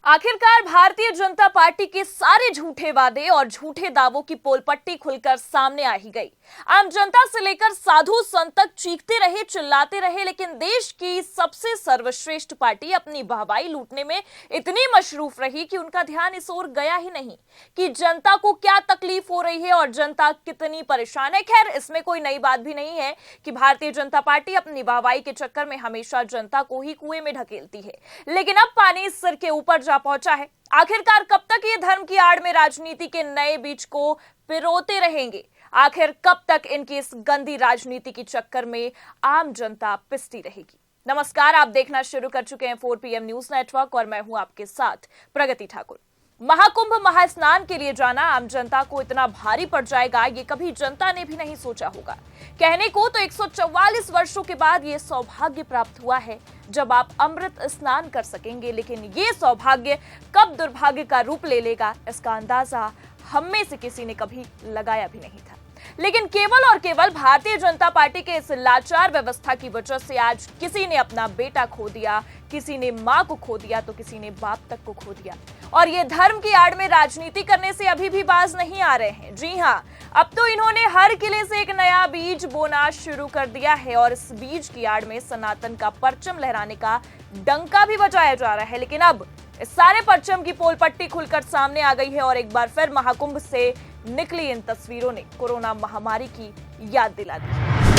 आखिरकार भारतीय जनता पार्टी के सारे झूठे वादे और झूठे दावों की पोलपट्टी खुलकर सामने आ ही गई। आम जनता से लेकर साधु संत तक चीखते रहे, चिल्लाते रहे, लेकिन देश की सबसे सर्वश्रेष्ठ पार्टी अपनी वाहवाही लूटने में इतनी मशरूफ रही कि उनका ध्यान इस ओर गया ही नहीं कि जनता को क्या तकलीफ हो रही है और जनता कितनी परेशान है। खैर, इसमें कोई नई बात भी नहीं है कि भारतीय जनता पार्टी अपनी वाहवाही के चक्कर में हमेशा जनता को ही कुएं में ढकेलती है, लेकिन अब पानी सिर के ऊपर पहुंचा है। आखिरकार कब तक ये धर्म की आड़ में राजनीति के नए बीज को पिरोते रहेंगे? आखिर कब तक इनकी इस गंदी राजनीति के चक्कर में आम जनता पिसती रहेगी? नमस्कार, आप देखना शुरू कर चुके हैं 4 PM न्यूज नेटवर्क और मैं हूं आपके साथ प्रगति ठाकुर। महाकुंभ महास्नान के लिए जाना आम जनता को इतना भारी पड़ जाएगा, ये कभी जनता ने भी नहीं सोचा होगा। कहने को तो 144 वर्षों के बाद ये सौभाग्य प्राप्त हुआ है जब आप अमृत स्नान कर सकेंगे, लेकिन ये सौभाग्य कब दुर्भाग्य का रूप ले लेगा, इसका अंदाजा हम में से किसी ने कभी लगाया भी नहीं था। लेकिन केवल और केवल भारतीय जनता पार्टी के इस लाचार व्यवस्था की वजह से आज किसी ने अपना बेटा खो दिया, किसी ने मां को खो दिया, तो किसी ने बाप तक को खो दिया। और ये धर्म की आड़ में राजनीति करने से अभी भी बाज नहीं आ रहे हैं। जी हां, अब तो इन्होंने हर किले से एक नया बीज बोना शुरू कर दिया है और इस बीज की आड़ में सनातन का परचम लहराने का डंका भी बजाया जा रहा है। लेकिन अब इस सारे परचम की पोल पट्टी खुलकर सामने आ गई है और एक बार फिर महाकुंभ से निकली इन तस्वीरों ने कोरोना महामारी की याद दिला दी।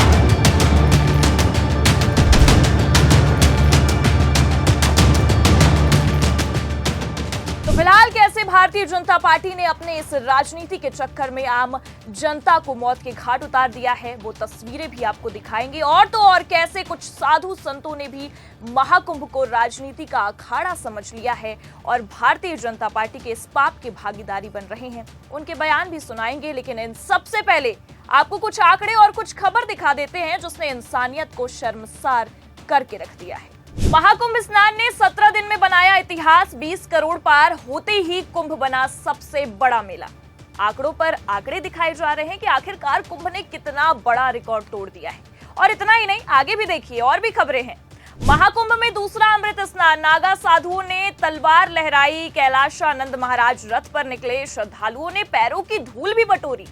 तो फिलहाल कैसे भारतीय जनता पार्टी ने अपने इस राजनीति के चक्कर में आम जनता को मौत के घाट उतार दिया है, वो तस्वीरें भी आपको दिखाएंगे। और तो और कैसे कुछ साधु संतों ने भी महाकुंभ को राजनीति का अखाड़ा समझ लिया है और भारतीय जनता पार्टी के इस पाप के भागीदारी बन रहे हैं, उनके बयान भी सुनाएंगे। लेकिन इन सबसे पहले आपको कुछ आंकड़े और कुछ खबर दिखा देते हैं जिसने इंसानियत को शर्मसार करके रख दिया है। महाकुंभ स्नान ने 17 दिन में बनाया इतिहास। 20 करोड़ पार होते ही कुंभ बना सबसे बड़ा मेला। आंकड़ों पर आंकड़े दिखाए जा रहे हैं कि आखिरकार कुंभ ने कितना बड़ा रिकॉर्ड तोड़ दिया है। और इतना ही नहीं, आगे भी देखिए, और भी खबरें हैं। महाकुंभ में दूसरा अमृत स्नान, नागा साधुओं ने तलवार लहराई, कैलाशानंद महाराज रथ पर निकले, श्रद्धालुओं ने पैरों की धूल भी बटोरी।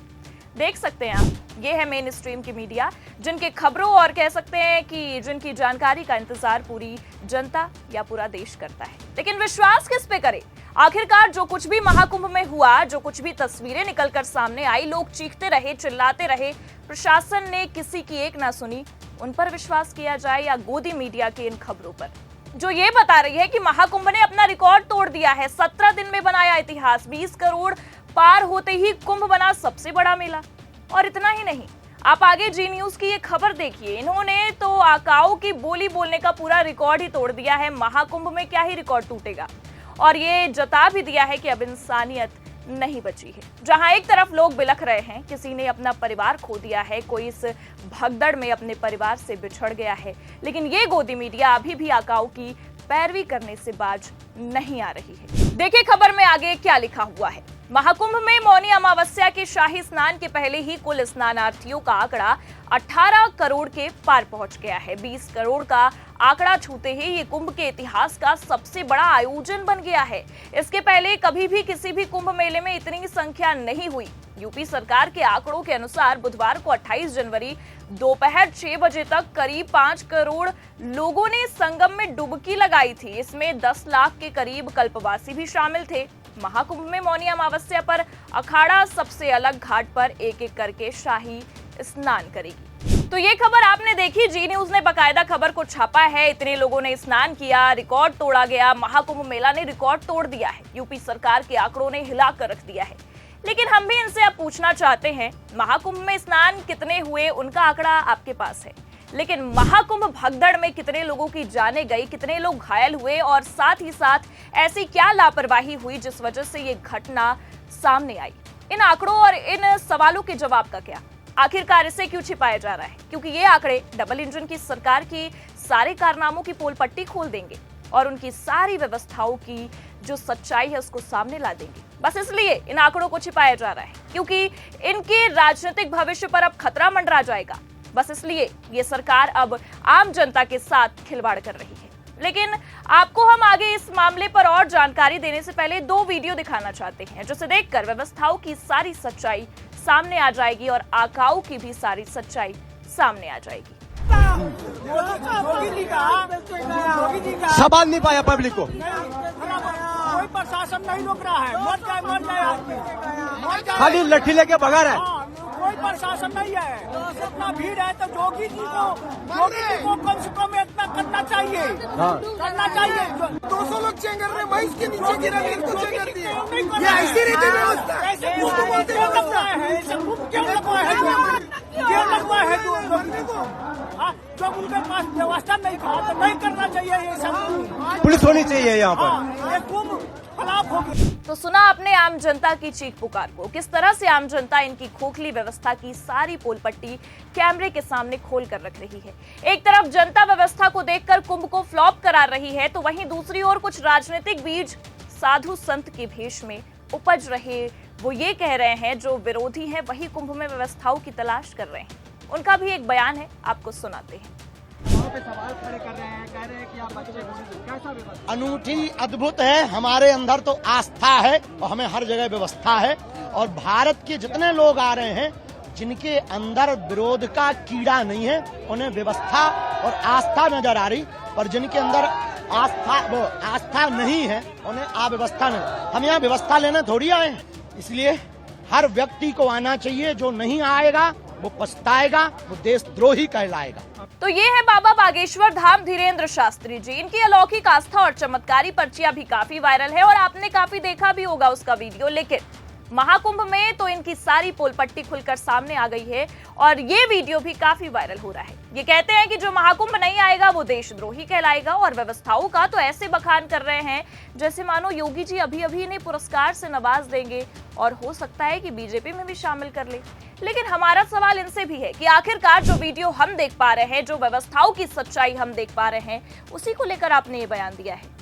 देख सकते हैं आप, ये है मेन स्ट्रीम की मीडिया जिनके खबरों और कह सकते हैं कि जिनकी जानकारी का इंतजार पूरी जनता या पूरा देश करता है। लेकिन विश्वास किस पे करे? आखिरकार जो कुछ भी महाकुंभ में हुआ, जो कुछ भी तस्वीरें निकलकर सामने आई, लोग चीखते रहे, चिल्लाते रहे, प्रशासन ने किसी की एक ना सुनी। उन पर विश्वास किया जाए या गोदी मीडिया की इन खबरों पर जो ये बता रही है कि महाकुंभ ने अपना रिकॉर्ड तोड़ दिया है, 17 दिन में बनाया इतिहास, 20 करोड़ पार होते ही कुंभ बना सबसे बड़ा मेला। और इतना ही नहीं, आप आगे जी न्यूज की ये खबर देखिए। इन्होंने तो आकाओं की बोली बोलने का पूरा रिकॉर्ड ही तोड़ दिया है। महाकुंभ में क्या ही रिकॉर्ड टूटेगा, और ये जता भी दिया है कि अब इंसानियत नहीं बची है। जहां एक तरफ लोग बिलख रहे हैं, किसी ने अपना परिवार खो दिया है, कोई इस भगदड़ में अपने परिवार से बिछड़ गया है, लेकिन ये गोदी मीडिया अभी भी आकाओं की पैरवी करने से बाज नहीं आ रही है। देखिए खबर में आगे क्या लिखा हुआ है। महाकुंभ में मौनी अमावस्या के शाही स्नान के पहले ही कुल स्नानार्थियों का आंकड़ा 18 करोड़ के पार पहुंच गया है। 20 करोड़ का आंकड़ा छूते ही ये कुंभ के इतिहास का सबसे बड़ा आयोजन बन गया है। इसके पहले कभी भी किसी भी कुंभ मेले में इतनी संख्या नहीं हुई। यूपी सरकार के आंकड़ों के अनुसार बुधवार को 28 जनवरी दोपहर 6 बजे तक करीब 5 करोड़ लोगों ने संगम में डुबकी लगाई थी। इसमें 10 लाख के करीब कल्पवासी भी शामिल थे। महाकुंभ में मौनी अमावस्या पर अखाड़ा सबसे अलग घाट पर एक एक करके शाही स्नान करेगी। तो ये खबर आपने देखी, जी न्यूज ने बकायदा खबर को छापा है। इतने लोगों ने स्नान किया, रिकॉर्ड तोड़ा गया। महाकुंभ मेला ने रिकॉर्ड तोड़ दिया है। यूपी सरकार के आंकड़ों ने हिला कर रख दिया है। लेकिन हम भी इनसे अब पूछना चाहते हैं, महाकुंभ में स्नान कितने हुए, उनका आंकड़ा आपके पास है, लेकिन महाकुंभ भगदड़ में कितने लोगों की जानें गई, कितने लोग घायल हुए, और साथ ही साथ ऐसी क्या लापरवाही हुई जिस वजह से ये घटना सामने आई? इन आंकड़ों और इन सवालों के जवाब का क्या? आखिरकार इसे क्यों छिपाया जा रहा है? क्योंकि ये आंकड़े डबल इंजन की सरकार की सारे कारनामों की पोल पट्टी खोल देंगे और उनकी सारी व्यवस्थाओं की जो सच्चाई है उसको सामने ला देंगे। बस इसलिए इन आंकड़ों को छिपाया जा रहा है, क्योंकि इनके राजनीतिक भविष्य पर अब खतरा मंडरा जाएगा। बस इसलिए ये सरकार अब आम जनता के साथ खिलवाड़ कर रही है। लेकिन आपको हम आगे इस मामले पर और जानकारी देने से पहले 2 वीडियो दिखाना चाहते हैं, जिसे देखकर व्यवस्थाओं की सारी सच्चाई सामने आ जाएगी और आकाओं की भी सारी सच्चाई सामने आ जाएगी। संभाल नहीं पाया पब्लिक को। कोई प्रशासन नहीं रोक रहा है, मर जाए आदमी, खाली लट्ठी लेके भगा रहा है। कोई प्रशासन नहीं है। इतना भीड़ है तो जोगी जी को कम से कम इतना करना चाहिए। करना चाहिए। 200 लोग चेंगर रहे, मैं इसके नीचे गिरा, मेरे को चेंगर दिए। ये ऐसी रीति व्यवस्था ऐसे क्यों लगता है? ऐसा क्यों लगता है? क्यों लगता है? जब उनके पास व्यवस्था नहीं था तो नहीं करना चाहिए ये सब। पुलिस होनी चाहिए यहाँ पर। ये कुंभ खराब हो गया। तो सुना आपने आम जनता की चीख पुकार को, किस तरह से आम जनता इनकी खोखली व्यवस्था की सारी पोल पट्टी कैमरे के सामने खोल कर रख रही है। एक तरफ जनता व्यवस्था को देखकर कुंभ को फ्लॉप करार रही है, तो वहीं दूसरी ओर कुछ राजनीतिक बीज साधु संत के भेष में उपज रहे। वो ये कह रहे हैं जो विरोधी हैं वही कुंभ में व्यवस्थाओं की तलाश कर रहे हैं। उनका भी एक बयान है, आपको सुनाते हैं। सवाल खड़े कर रहे हैं, कह रहे हैं कि आप बच्चे कैसा व्यवस्था? अनूठी अद्भुत है। हमारे अंदर तो आस्था है और हमें हर जगह व्यवस्था है। और भारत के जितने लोग आ रहे हैं जिनके अंदर विरोध का कीड़ा नहीं है, उन्हें व्यवस्था और आस्था नजर आ रही, और जिनके अंदर आस्था नहीं है उन्हें अव्यवस्था नहीं। हम यहाँ व्यवस्था लेने थोड़ी आए हैं, इसलिए हर व्यक्ति को आना चाहिए। जो नहीं आएगा वो पछताएगा, वो देशद्रोही कहलाएगा। तो ये है बाबा बागेश्वर धाम धीरेन्द्र शास्त्री जी। इनकी अलौकिक आस्था और चमत्कारी पर्चियां भी काफी वायरल है और आपने काफी देखा भी होगा उसका वीडियो। लेकिन महाकुंभ में तो इनकी सारी पोल पट्टी खुलकर सामने आ गई है और ये वीडियो भी काफी वायरल हो रहा है। ये कहते हैं कि जो महाकुंभ नहीं आएगा वो देशद्रोही कहलाएगा और व्यवस्थाओं का तो ऐसे बखान कर रहे हैं जैसे मानो योगी जी अभी अभी इन्हें पुरस्कार से नवाज देंगे और हो सकता है कि बीजेपी में भी शामिल कर ले। लेकिन हमारा सवाल इनसे भी है कि आखिरकार जो वीडियो हम देख पा रहे हैं, जो व्यवस्थाओं की सच्चाई हम देख पा रहे हैं, उसी को लेकर आपने ये बयान दिया है।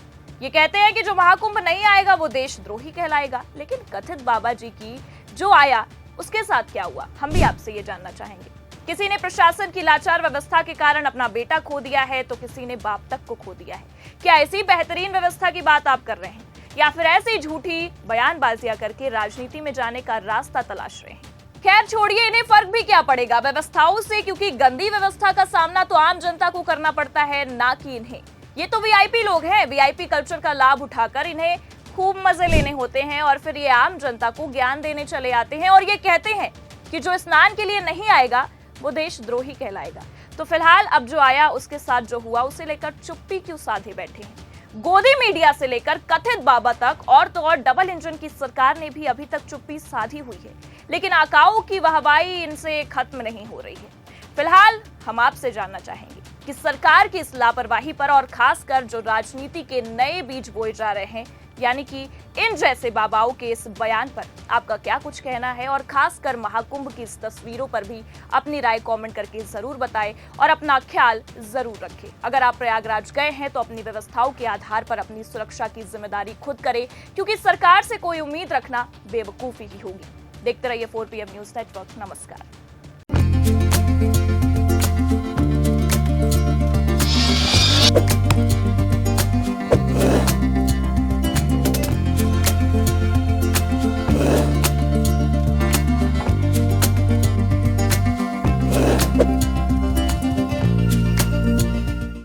ये कहते हैं कि जो महाकुंभ नहीं आएगा वो देशद्रोही कहलाएगा, लेकिन कथित बाबा जी की जो आया उसके साथ क्या हुआ, हम भी आपसे ये जानना चाहेंगे। किसी ने प्रशासन की लाचार व्यवस्था के कारण अपना बेटा खो दिया है तो किसी ने बाप तक को खो दिया है। क्या ऐसी बेहतरीन व्यवस्था की बात आप कर रहे हैं या फिर ऐसी झूठी बयानबाजियां करके राजनीति में जाने का रास्ता तलाश रहे हैं? खैर छोड़िए, इन्हें फर्क भी क्या पड़ेगा व्यवस्थाओं से, क्योंकि गंदी व्यवस्था का सामना तो आम जनता को करना पड़ता है, ना कि इन्हें। ये तो वीआईपी लोग हैं, वीआईपी कल्चर का लाभ उठाकर इन्हें खूब मजे लेने होते हैं और फिर ये आम जनता को ज्ञान देने चले आते हैं और ये कहते हैं कि जो स्नान के लिए नहीं आएगा वो देशद्रोही कहलाएगा। तो फिलहाल अब जो आया उसके साथ जो हुआ उसे लेकर चुप्पी क्यों साधे बैठे हैं? गोदी मीडिया से लेकर कथित बाबा तक और तो और डबल इंजन की सरकार ने भी अभी तक चुप्पी साधी हुई है, लेकिन आकाओं की वाहवाही इनसे खत्म नहीं हो रही है। फिलहाल हम आपसे जानना चाहेंगे कि सरकार की इस लापरवाही पर और खासकर जो राजनीति के नए बीज बोए जा रहे हैं, यानी कि इन जैसे बाबाओं के इस बयान पर आपका क्या कुछ कहना है, और खासकर महाकुंभ की इस तस्वीरों पर भी अपनी राय कमेंट करके जरूर बताएं और अपना ख्याल जरूर रखें। अगर आप प्रयागराज गए हैं तो अपनी व्यवस्थाओं के आधार पर अपनी सुरक्षा की जिम्मेदारी खुद करें, क्योंकि सरकार से कोई उम्मीद रखना बेवकूफी ही होगी। देखते रहिए 4PM न्यूज नेटवर्क। नमस्कार।